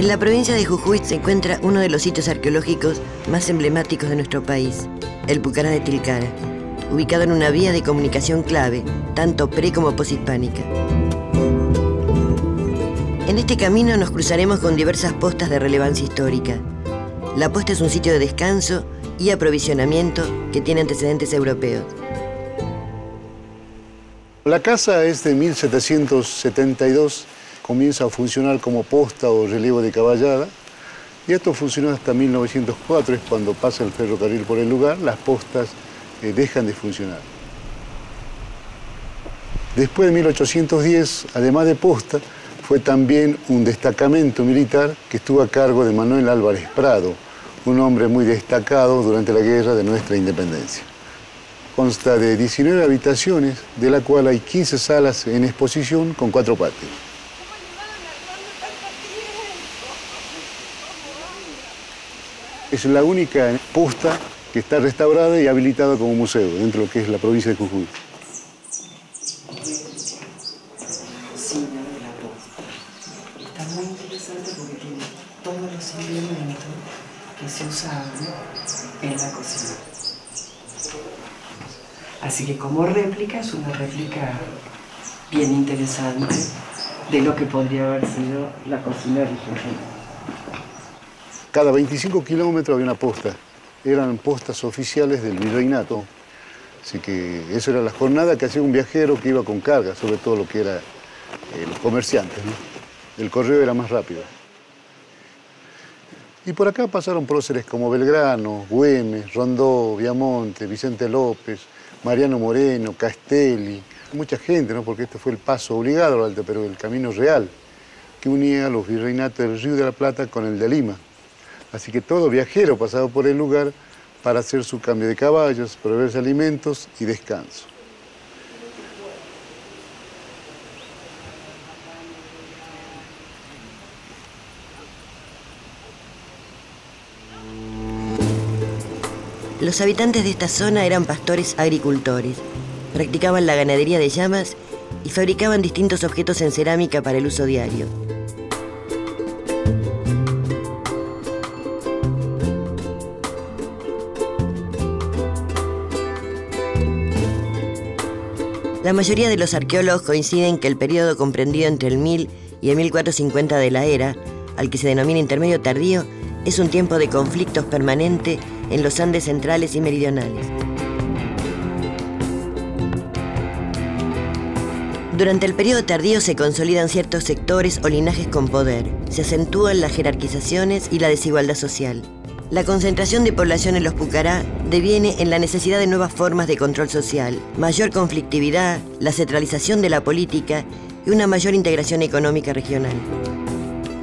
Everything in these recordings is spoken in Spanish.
En la provincia de Jujuy se encuentra uno de los sitios arqueológicos más emblemáticos de nuestro país, el Pucará de Tilcara, ubicado en una vía de comunicación clave, tanto pre- como poshispánica. En este camino nos cruzaremos con diversas postas de relevancia histórica. La posta es un sitio de descanso y aprovisionamiento que tiene antecedentes europeos. La casa es de 1772, comienza a funcionar como posta o relevo de caballada, y esto funcionó hasta 1904, es cuando pasa el ferrocarril por el lugar, las postas dejan de funcionar. Después de 1810, además de posta, fue también un destacamento militar que estuvo a cargo de Manuel Álvarez Prado, un hombre muy destacado durante la guerra de nuestra independencia. Consta de 19 habitaciones, de la cual hay 15 salas en exposición con 4 patios. Es la única posta que está restaurada y habilitada como museo dentro de lo que es la provincia de Jujuy. Sí, la posta. Está muy interesante porque tiene todos los elementos que se usaban en la cocina. Así que como réplica, es una réplica bien interesante de lo que podría haber sido la cocina original. Cada 25 kilómetros había una posta. Eran postas oficiales del virreinato. Así que eso era la jornada que hacía un viajero que iba con carga, sobre todo lo que era los comerciantes, ¿no? El correo era más rápido. Y por acá pasaron próceres como Belgrano, Güemes, Rondó, Viamonte, Vicente López, Mariano Moreno, Castelli, mucha gente, ¿no? Porque este fue el paso obligado al Alto Perú, el camino real, que unía los virreinatos del Río de la Plata con el de Lima. Así que todo viajero pasaba por el lugar para hacer su cambio de caballos, proveerse alimentos y descanso. Los habitantes de esta zona eran pastores agricultores, practicaban la ganadería de llamas y fabricaban distintos objetos en cerámica para el uso diario. La mayoría de los arqueólogos coinciden que el periodo comprendido entre el 1000 y el 1450 de la era, al que se denomina intermedio tardío, es un tiempo de conflictos permanente en los Andes centrales y meridionales. Durante el periodo tardío se consolidan ciertos sectores o linajes con poder, se acentúan las jerarquizaciones y la desigualdad social. La concentración de población en los Pucará deviene en la necesidad de nuevas formas de control social, mayor conflictividad, la centralización de la política y una mayor integración económica regional.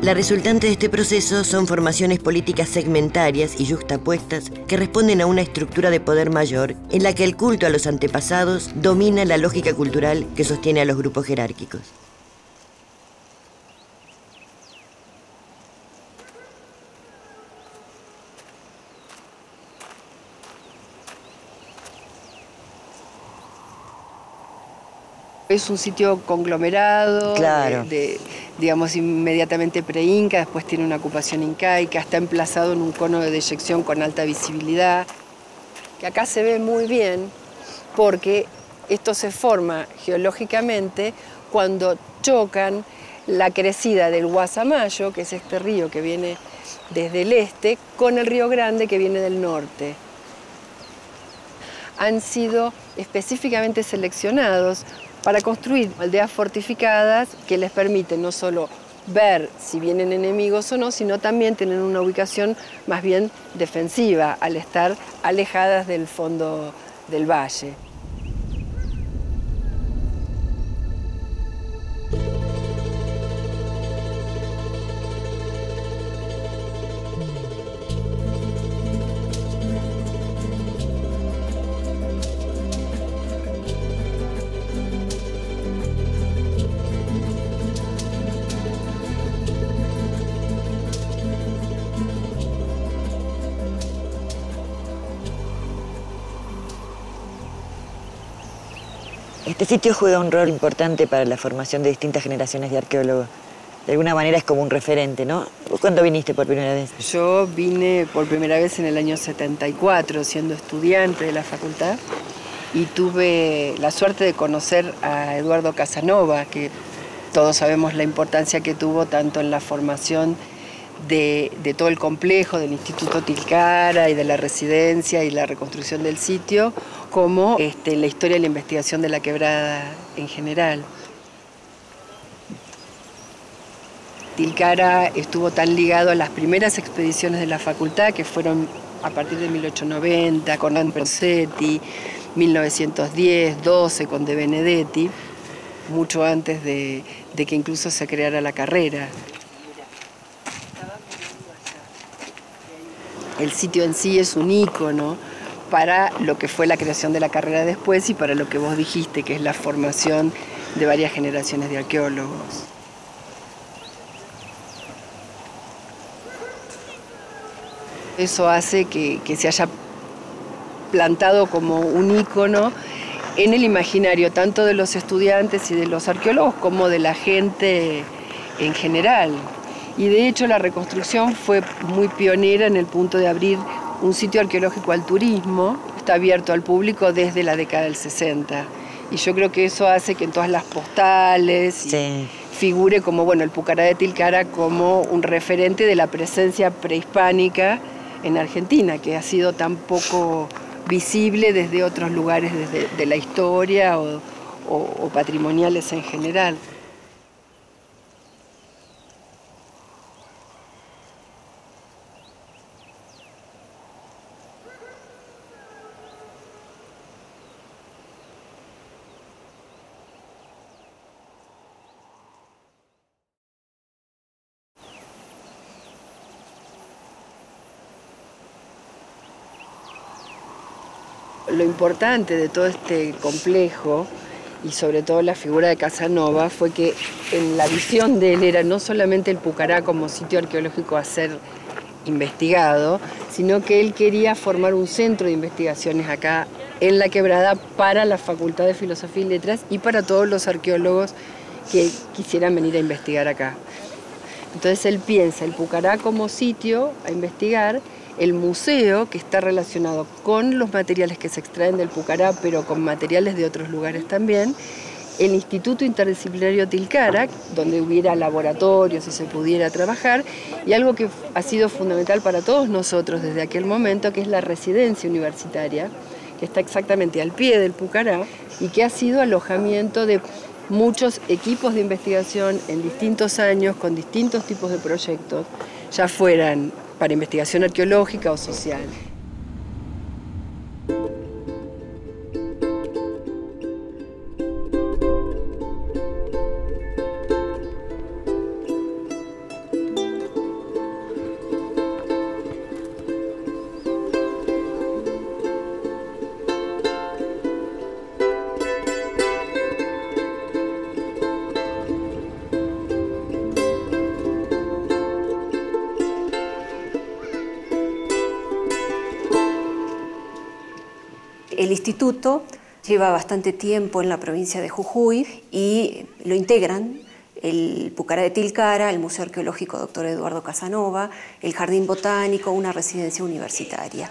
La resultante de este proceso son formaciones políticas segmentarias y yuxtapuestas que responden a una estructura de poder mayor en la que el culto a los antepasados domina la lógica cultural que sostiene a los grupos jerárquicos. Es un sitio conglomerado, claro, digamos, inmediatamente pre-inca, después tiene una ocupación incaica, está emplazado en un cono de deyección con alta visibilidad, que acá se ve muy bien porque esto se forma geológicamente cuando chocan la crecida del Guasamayo, que es este río que viene desde el este, con el Río Grande que viene del norte. Han sido específicamente seleccionados para construir aldeas fortificadas que les permiten no solo ver si vienen enemigos o no, sino también tener una ubicación más bien defensiva al estar alejadas del fondo del valle. Este sitio juega un rol importante para la formación de distintas generaciones de arqueólogos. de alguna manera es como un referente, ¿no? ¿Vos cuándo viniste por primera vez? Yo vine por primera vez en el año 74, siendo estudiante de la facultad, y tuve la suerte de conocer a Eduardo Casanova, que todos sabemos la importancia que tuvo tanto en la formación de todo el complejo del Instituto Tilcara y de la residencia y la reconstrucción del sitio, como la historia y la investigación de la quebrada en general. Tilcara estuvo tan ligado a las primeras expediciones de la facultad, que fueron a partir de 1890, con Rossetti, 1910, 12 con De Benedetti, mucho antes de que incluso se creara la carrera. El sitio en sí es un ícono para lo que fue la creación de la carrera después y para lo que vos dijiste, que es la formación de varias generaciones de arqueólogos. Eso hace que se haya plantado como un ícono en el imaginario tanto de los estudiantes y de los arqueólogos como de la gente en general. Y de hecho la reconstrucción fue muy pionera en el punto de abrir un sitio arqueológico al turismo. Está abierto al público desde la década del 60. Y yo creo que eso hace que en todas las postales Sí. figure como, bueno, el Pucará de Tilcara como un referente de la presencia prehispánica en Argentina, que ha sido tan poco visible desde otros lugares de la historia o patrimoniales en general. Lo importante de todo este complejo, y sobre todo la figura de Casanova, fue que en la visión de él era no solamente el Pucará como sitio arqueológico a ser investigado, sino que él quería formar un centro de investigaciones acá en la quebrada para la Facultad de Filosofía y Letras y para todos los arqueólogos que quisieran venir a investigar acá. Entonces él piensa el Pucará como sitio a investigar, el museo, que está relacionado con los materiales que se extraen del Pucará, pero con materiales de otros lugares también, el Instituto Interdisciplinario Tilcara, donde hubiera laboratorios y se pudiera trabajar, y algo que ha sido fundamental para todos nosotros desde aquel momento, que es la residencia universitaria, que está exactamente al pie del Pucará, y que ha sido alojamiento de muchos equipos de investigación en distintos años, con distintos tipos de proyectos, ya fueran para investigación arqueológica o social. El instituto lleva bastante tiempo en la provincia de Jujuy y lo integran el Pucará de Tilcara, el Museo Arqueológico Dr. Eduardo Casanova, el Jardín Botánico, una residencia universitaria.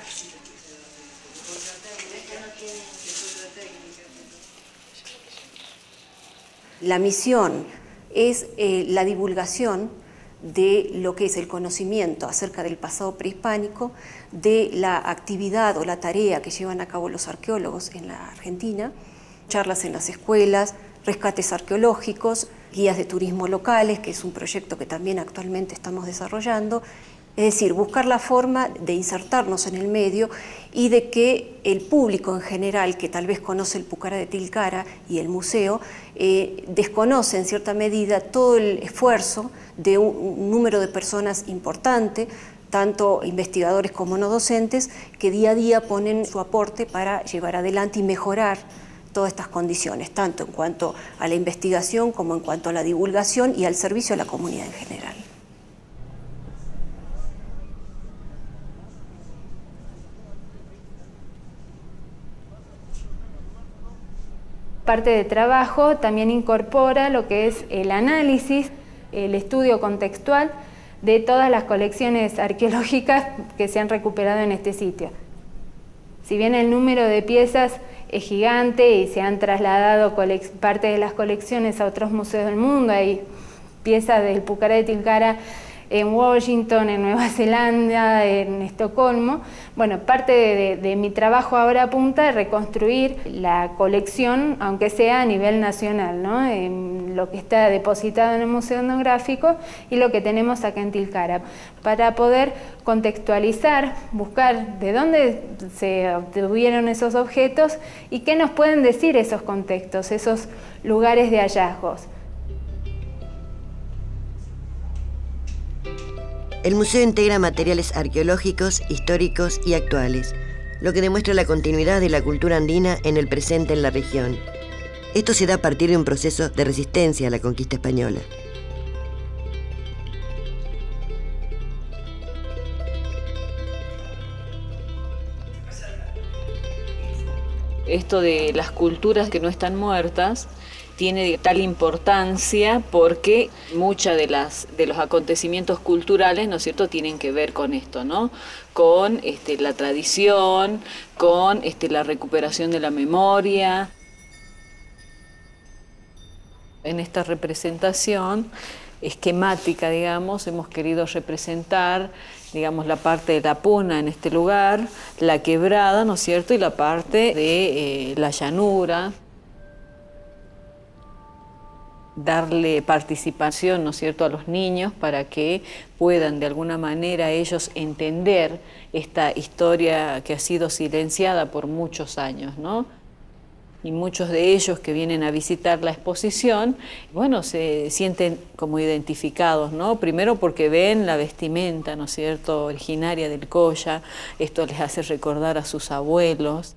La misión es la divulgación de lo que es el conocimiento acerca del pasado prehispánico, de la actividad o la tarea que llevan a cabo los arqueólogos en la Argentina, charlas en las escuelas, rescates arqueológicos, guías de turismo locales, que es un proyecto que también actualmente estamos desarrollando. Es decir, buscar la forma de insertarnos en el medio y de que el público en general, que tal vez conoce el Pucará de Tilcara y el museo, desconoce en cierta medida todo el esfuerzo de un número de personas importante, tanto investigadores como no docentes, que día a día ponen su aporte para llevar adelante y mejorar todas estas condiciones, tanto en cuanto a la investigación como en cuanto a la divulgación y al servicio a la comunidad en general. Parte de trabajo también incorpora lo que es el análisis el estudio contextual de todas las colecciones arqueológicas que se han recuperado en este sitio. Si bien el número de piezas es gigante y se han trasladado parte de las colecciones a otros museos del mundo, hay piezas del Pucará de Tilcara en Washington, en Nueva Zelanda, en Estocolmo. Bueno, parte de mi trabajo ahora apunta a reconstruir la colección, aunque sea a nivel nacional, ¿no? En lo que está depositado en el Museo Etnográfico y lo que tenemos acá en Tilcara, para poder contextualizar, buscar de dónde se obtuvieron esos objetos y qué nos pueden decir esos contextos, esos lugares de hallazgos. El museo integra materiales arqueológicos, históricos y actuales, lo que demuestra la continuidad de la cultura andina en el presente en la región. Esto se da a partir de un proceso de resistencia a la conquista española. Esto de las culturas que no están muertas tiene tal importancia porque muchos de los acontecimientos culturales, ¿no es cierto?, tienen que ver con esto, ¿no? Con la tradición, con la recuperación de la memoria. En esta representación esquemática, digamos, hemos querido representar, digamos, la parte de la puna en este lugar, la quebrada, ¿no es cierto?, y la parte de la llanura. Darle participación, ¿no es cierto?, a los niños para que puedan de alguna manera ellos entender esta historia que ha sido silenciada por muchos años, ¿no? Y muchos de ellos que vienen a visitar la exposición, bueno, se sienten como identificados, ¿no? Primero porque ven la vestimenta, ¿no es cierto?, originaria del Colla, esto les hace recordar a sus abuelos.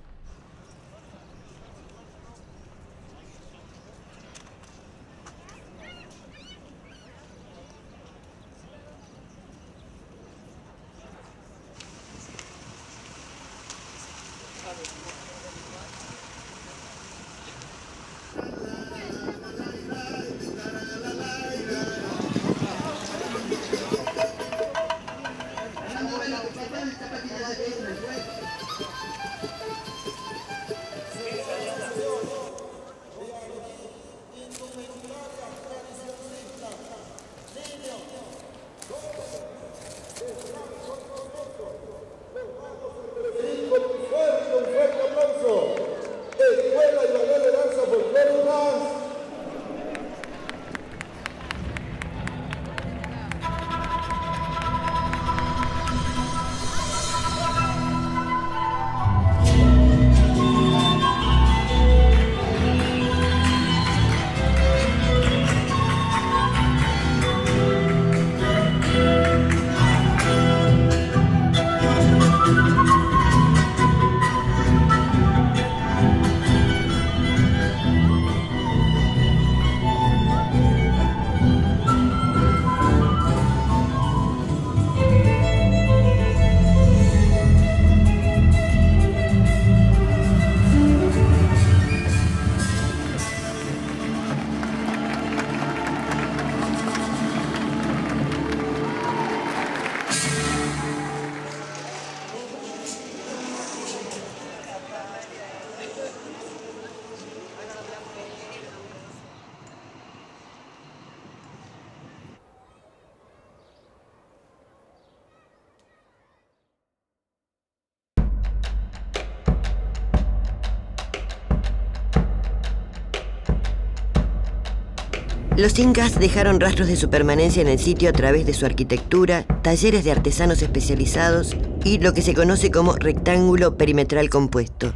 Los incas dejaron rastros de su permanencia en el sitio a través de su arquitectura, talleres de artesanos especializados y lo que se conoce como rectángulo perimetral compuesto,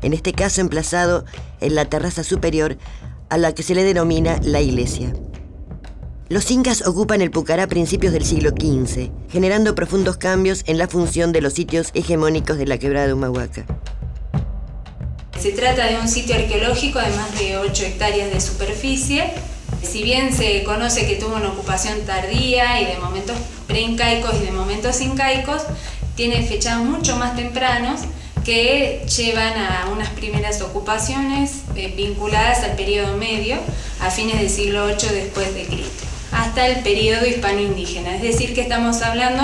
en este caso emplazado en la terraza superior a la que se le denomina la iglesia. Los incas ocupan el Pucará a principios del siglo XV, generando profundos cambios en la función de los sitios hegemónicos de la quebrada de Humahuaca. Se trata de un sitio arqueológico de más de 8 hectáreas de superficie. Si bien se conoce que tuvo una ocupación tardía y de momentos preincaicos y de momentos incaicos, tiene fechados mucho más tempranos que llevan a unas primeras ocupaciones vinculadas al periodo medio, a fines del siglo VIII después de Cristo. hasta el periodo hispano-indígena. Es decir, que estamos hablando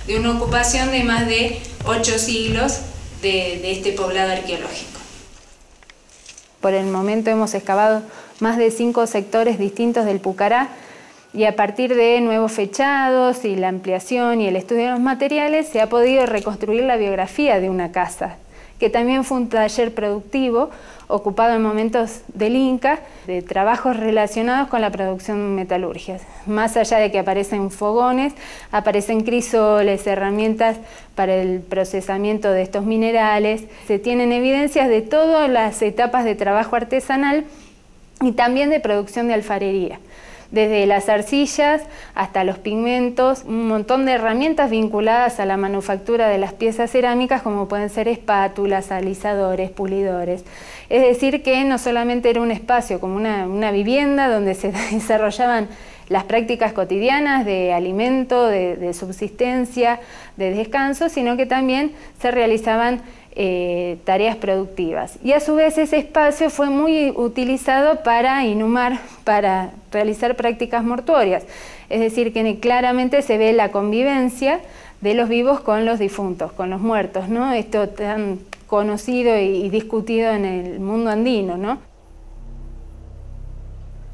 de una ocupación de más de 8 siglos de este poblado arqueológico. Por el momento hemos excavado más de 5 sectores distintos del Pucará, y a partir de nuevos fechados y la ampliación y el estudio de los materiales se ha podido reconstruir la biografía de una casa, que también fue un taller productivo ocupado en momentos del Inca de trabajos relacionados con la producción de metalurgias. Más allá de que aparecen fogones, aparecen crisoles, herramientas para el procesamiento de estos minerales. Se tienen evidencias de todas las etapas de trabajo artesanal y también de producción de alfarería. Desde las arcillas hasta los pigmentos, un montón de herramientas vinculadas a la manufactura de las piezas cerámicas, como pueden ser espátulas, alisadores, pulidores. Es decir, que no solamente era un espacio como una vivienda donde se desarrollaban las prácticas cotidianas de alimento, de subsistencia, de descanso, sino que también se realizaban tareas productivas. Y a su vez ese espacio fue muy utilizado para inhumar, para realizar prácticas mortuorias. Es decir, que claramente se ve la convivencia de los vivos con los difuntos, con los muertos, ¿no? Esto tan conocido y discutido en el mundo andino, ¿no?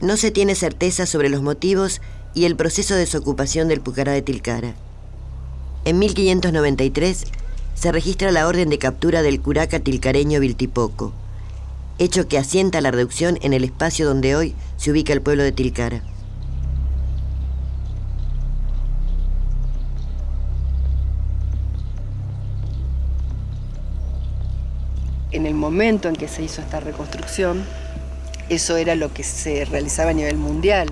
No se tiene certeza sobre los motivos y el proceso de desocupación del Pucará de Tilcara. En 1593 se registra la orden de captura del curaca tilcareño Viltipoco, hecho que asienta la reducción en el espacio donde hoy se ubica el pueblo de Tilcara. En el momento en que se hizo esta reconstrucción, eso era lo que se realizaba a nivel mundial.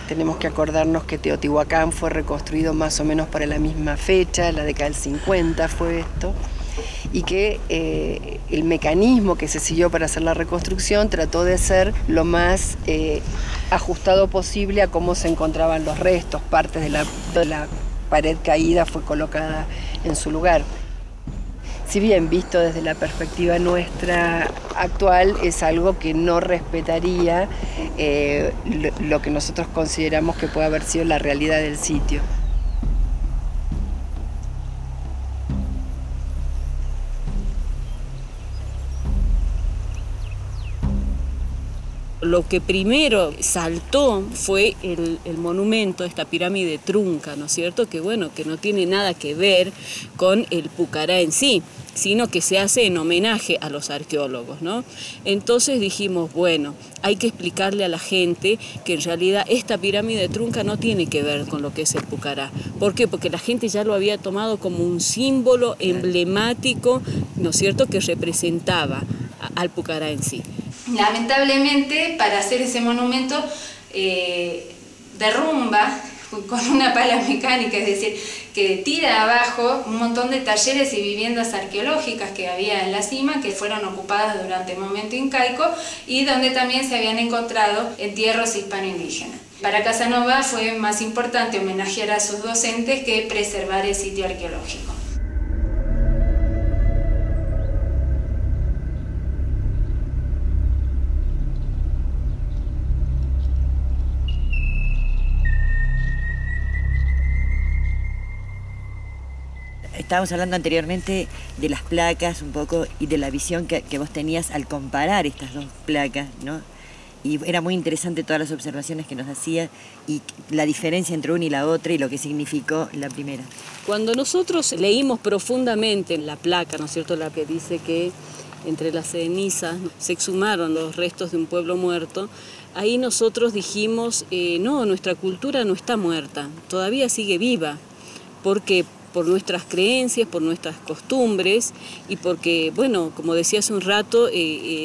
Tenemos que acordarnos que Teotihuacán fue reconstruido más o menos para la misma fecha, la década del 50 fue esto, y que el mecanismo que se siguió para hacer la reconstrucción trató de ser lo más ajustado posible a cómo se encontraban los restos. Partes de la pared caída fue colocada en su lugar. Si bien visto desde la perspectiva nuestra actual, es algo que no respetaría lo que nosotros consideramos que puede haber sido la realidad del sitio. Lo que primero saltó fue el monumento, esta pirámide trunca, ¿no es cierto? Que bueno, que no tiene nada que ver con el Pucará en sí, sino que se hace en homenaje a los arqueólogos, ¿no? Entonces dijimos, bueno, hay que explicarle a la gente que en realidad esta pirámide trunca no tiene que ver con lo que es el Pucará. ¿Por qué? Porque la gente ya lo había tomado como un símbolo emblemático, ¿no es cierto?, que representaba al Pucará en sí. Lamentablemente, para hacer ese monumento, derrumba con una pala mecánica, es decir, que tira abajo un montón de talleres y viviendas arqueológicas que había en la cima, que fueron ocupadas durante el momento incaico y donde también se habían encontrado entierros hispano-indígenas. Para Casanova fue más importante homenajear a sus docentes que preservar el sitio arqueológico. Estábamos hablando anteriormente de las placas un poco y de la visión que vos tenías al comparar estas dos placas, ¿no? Y era muy interesante todas las observaciones que nos hacía y la diferencia entre una y la otra y lo que significó la primera. Cuando nosotros leímos profundamente en la placa, ¿no es cierto?, la que dice que entre las cenizas se exhumaron los restos de un pueblo muerto, ahí nosotros dijimos, no, nuestra cultura no está muerta, todavía sigue viva, porque por nuestras creencias, por nuestras costumbres y porque, bueno, como decía hace un rato,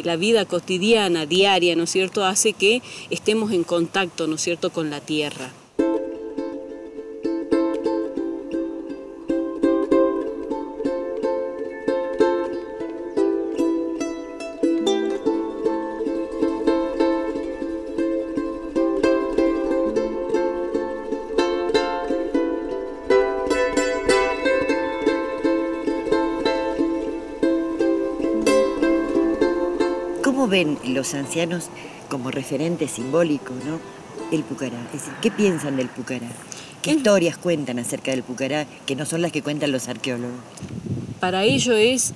la vida cotidiana, diaria, ¿no es cierto?, hace que estemos en contacto, ¿no es cierto?, con la tierra. ¿Cómo ven los ancianos como referente simbólico, ¿no?, el Pucará? Es decir, ¿qué piensan del Pucará? ¿Qué historias cuentan acerca del Pucará que no son las que cuentan los arqueólogos? Para ellos es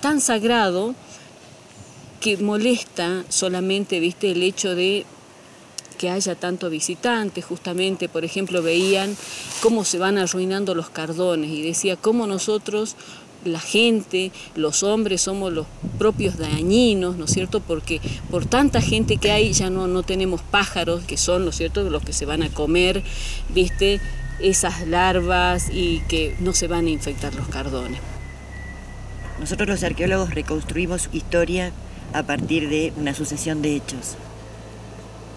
tan sagrado que molesta solamente, viste, el hecho de que haya tanto visitante. Justamente, por ejemplo, veían cómo se van arruinando los cardones y decía cómo nosotros, la gente, los hombres, somos los propios dañinos, ¿no es cierto? Porque por tanta gente que hay ya no tenemos pájaros, que son, ¿no es cierto?, los que se van a comer, viste, esas larvas y que no se van a infectar los cardones. Nosotros los arqueólogos reconstruimos historia a partir de una sucesión de hechos.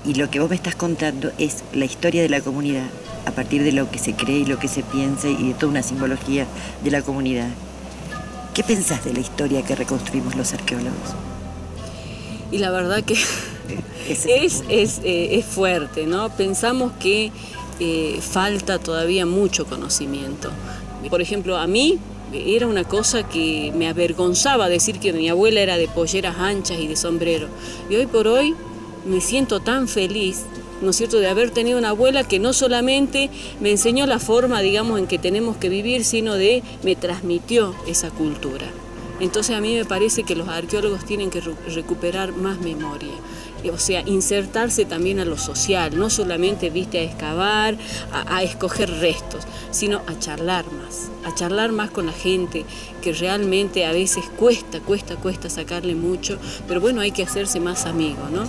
Y lo que vos me estás contando es la historia de la comunidad, a partir de lo que se cree y lo que se piensa y de toda una simbología de la comunidad. ¿Qué pensás de la historia que reconstruimos los arqueólogos? Y la verdad que es fuerte, ¿no? Pensamos que falta todavía mucho conocimiento. Por ejemplo, a mí era una cosa que me avergonzaba decir que mi abuela era de polleras anchas y de sombrero. Y hoy por hoy me siento tan feliz, ¿no es cierto?, de haber tenido una abuela que no solamente me enseñó la forma, digamos, en que tenemos que vivir, sino me transmitió esa cultura. Entonces a mí me parece que los arqueólogos tienen que recuperar más memoria, o sea, insertarse también a lo social, no solamente, viste, a excavar, a escoger restos, sino a charlar más con la gente, que realmente a veces cuesta sacarle mucho, pero bueno, hay que hacerse más amigo, ¿no?